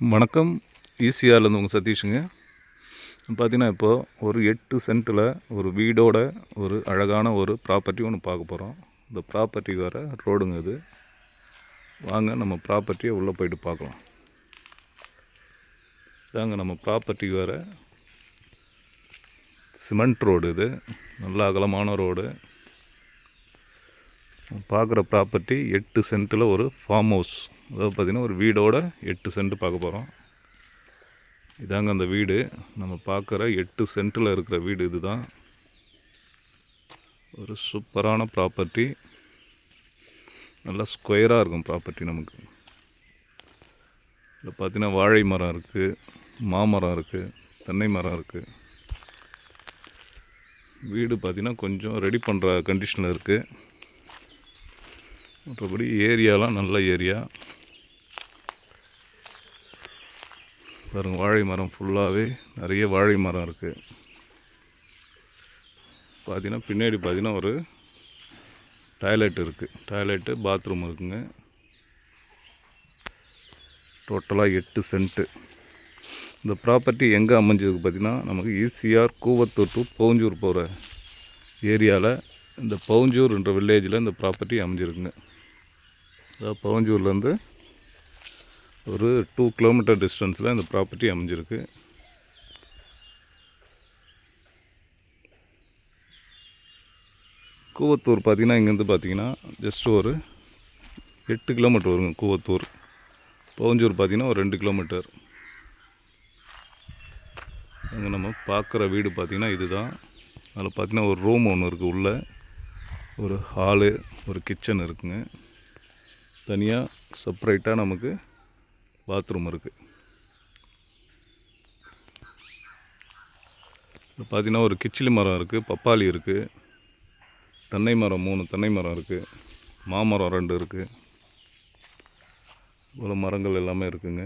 வணக்கம். ஈசிஆர்லேருந்து உங்கள் சதீஷுங்க. பார்த்தீங்கன்னா இப்போது ஒரு 8 சென்ட்டில் ஒரு வீடோட ஒரு அழகான ஒரு ப்ராப்பர்ட்டி ஒன்று பார்க்க போகிறோம். இந்த ப்ராப்பர்ட்டி வர ரோடுங்க இது. வாங்க நம்ம ப்ராப்பர்ட்டியை உள்ளே போய்ட்டு பார்க்கலாம். இதாங்க நம்ம ப்ராப்பர்ட்டிக்கு வர சிமெண்ட் ரோடு. இது நல்ல அகலமான ரோடு. பார்க்குற ப்ராப்பர்ட்டி 8 சென்ட்டில் ஒரு ஃபார்ம் ஹவுஸ். அதாவது பார்த்திங்கன்னா ஒரு வீடோட 8 சென்ட் பார்க்க போகிறோம். இதாங்க அந்த வீடு. நம்ம பார்க்குற 8 சென்ட்டில் இருக்கிற வீடு இது தான். ஒரு சூப்பரான ப்ராப்பர்ட்டி. நல்லா ஸ்கொயராக இருக்கும் ப்ராப்பர்ட்டி நமக்கு. இதில் பார்த்திங்கன்னா வாழை மரம் இருக்குது, மாமரம் இருக்குது, தென்னை மரம் இருக்குது. வீடு பார்த்திங்கன்னா கொஞ்சம் ரெடி பண்ணுற கண்டிஷனில் இருக்குது. மற்றபடி ஏரியாலாம் நல்ல ஏரியா. பாருங்கள், வாழை மரம் ஃபுல்லாகவே நிறைய வாழை மரம் இருக்குது. பார்த்திங்கன்னா பின்னாடி பார்த்திங்கன்னா ஒரு டாய்லெட் இருக்குது. டாய்லெட்டு, பாத்ரூம் இருக்குங்க. டோட்டலாக 8 சென்ட்டு. இந்த ப்ராப்பர்ட்டி எங்கே அமைஞ்சதுக்கு பார்த்திங்கன்னா நமக்கு ஈசிஆர் கூவத்தூர் டு பவுஞ்சூர் போகிற ஏரியாவில் இந்த பவுஞ்சூர்ன்ற வில்லேஜில் இந்த ப்ராப்பர்ட்டி அமைஞ்சிருக்குங்க. அதாவது பவுஞ்சூர்லேருந்து ஒரு 2 கிலோமீட்டர் டிஸ்டன்ஸில் இந்த ப்ராப்பர்ட்டி அமைஞ்சிருக்கு. கூவத்தூர் பார்த்திங்கன்னா இங்கேருந்து பார்த்திங்கன்னா ஜஸ்ட் ஒரு 8 கிலோமீட்டர் வருங்க கூவத்தூர். பவுஞ்சூர் பார்த்திங்கன்னா ஒரு 2 கிலோமீட்டர். அங்கே நம்ம பார்க்குற வீடு பார்த்திங்கன்னா இதுதான். அதில் பார்த்திங்கன்னா ஒரு ரூம் ஒன்று இருக்குது. உள்ளே ஒரு ஹாலு, ஒரு கிச்சன் இருக்குங்க. தனியாக செப்ரேட்டாக நமக்கு பாத்ரூம் இருக்குது. பார்த்திங்கன்னா ஒரு கிச்சிலி மரம் இருக்குது, பப்பாளி இருக்குது, தென்னை மரம் 3 தென்னை மரம் இருக்குது, மாமரம் 2 இருக்குது. இவ்வளோ மரங்கள் எல்லாமே இருக்குங்க.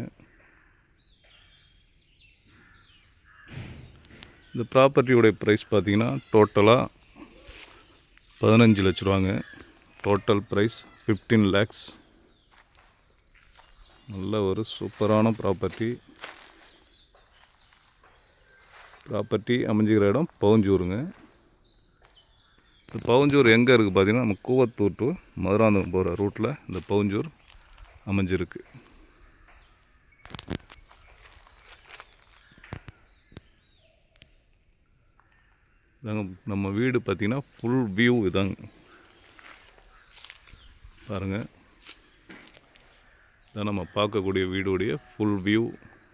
இந்த ப்ராப்பர்ட்டியோடைய ப்ரைஸ் பார்த்திங்கன்னா டோட்டலாக 15 லட்ச ரூபாங்க. Total price 15 lakhs. நல்ல ஒரு சூப்பரான ப்ராப்பர்ட்டி அமைஞ்சிக்கிற இடம் பவுஞ்சூருங்க. இந்த பவுஞ்சூர் எங்கே இருக்குது பார்த்திங்கன்னா நம்ம கூவத்தூர் டு மதுராந்தகம் போகிற ரூட்டில் இந்த பவுஞ்சூர் அமைஞ்சிருக்கு. இதாங்க நம்ம வீடு பார்த்திங்கன்னா ஃபுல் வியூ இதாங்க. பாருங்கள், இதான் நம்ம பார்க்கக்கூடிய வீடுடைய ஃபுல் வியூ.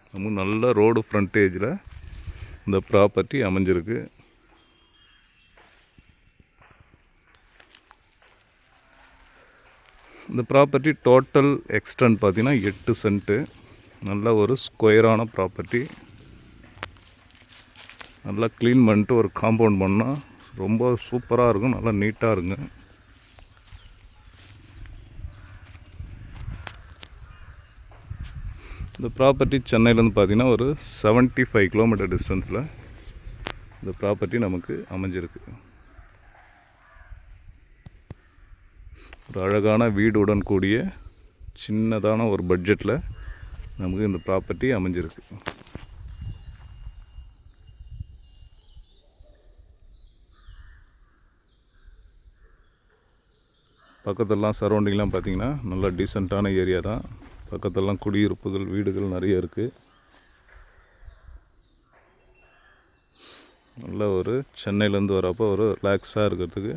நமக்கு நல்ல ரோடு ஃப்ரண்டேஜில் இந்த ப்ராப்பர்ட்டி அமைஞ்சிருக்கு. இந்த ப்ராப்பர்ட்டி டோட்டல் எக்ஸ்டென்ட் பார்த்திங்கன்னா 8 சென்ட்டு. நல்ல ஒரு ஸ்கொயரான ப்ராப்பர்ட்டி. நல்லா க்ளீன் பண்ணிட்டு ஒரு காம்பவுண்ட் பண்ணால் ரொம்ப சூப்பராக இருக்கும். நல்லா நீட்டாக இருக்குங்க. இந்த ப்ராப்பர்ட்டி சென்னையிலேருந்து பார்த்திங்கன்னா ஒரு 75 கிலோமீட்டர் டிஸ்டன்ஸில் இந்த ப்ராப்பர்ட்டி நமக்கு அமைஞ்சிருக்கு. ஒரு அழகான வீடுடன் கூடிய சின்னதான ஒரு பட்ஜெட்டில் நமக்கு இந்த ப்ராப்பர்ட்டி அமைஞ்சிருக்கு. பக்கத்தெல்லாம் சரௌண்டிங்லாம் பார்த்திங்கன்னா நல்லா டீசெண்டான ஏரியா தான். பக்கத்தெல்லாம் குடியிருப்புகள், வீடுகள் நிறைய இருக்குது. நல்ல ஒரு சென்னையிலேருந்து வரப்போ ஒரு ரிலாக்ஸாக இருக்கிறதுக்கு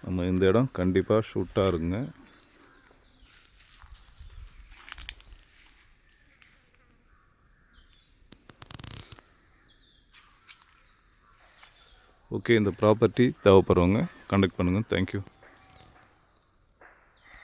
நம்ம இந்த இடம் கண்டிப்பாக ஷூட்டாக இருக்குங்க. ஓகே, இந்த ப்ராப்பர்ட்டி தேவைப்படுறவங்க கான்டாக்ட் பண்ணுங்கள். தேங்க்யூ.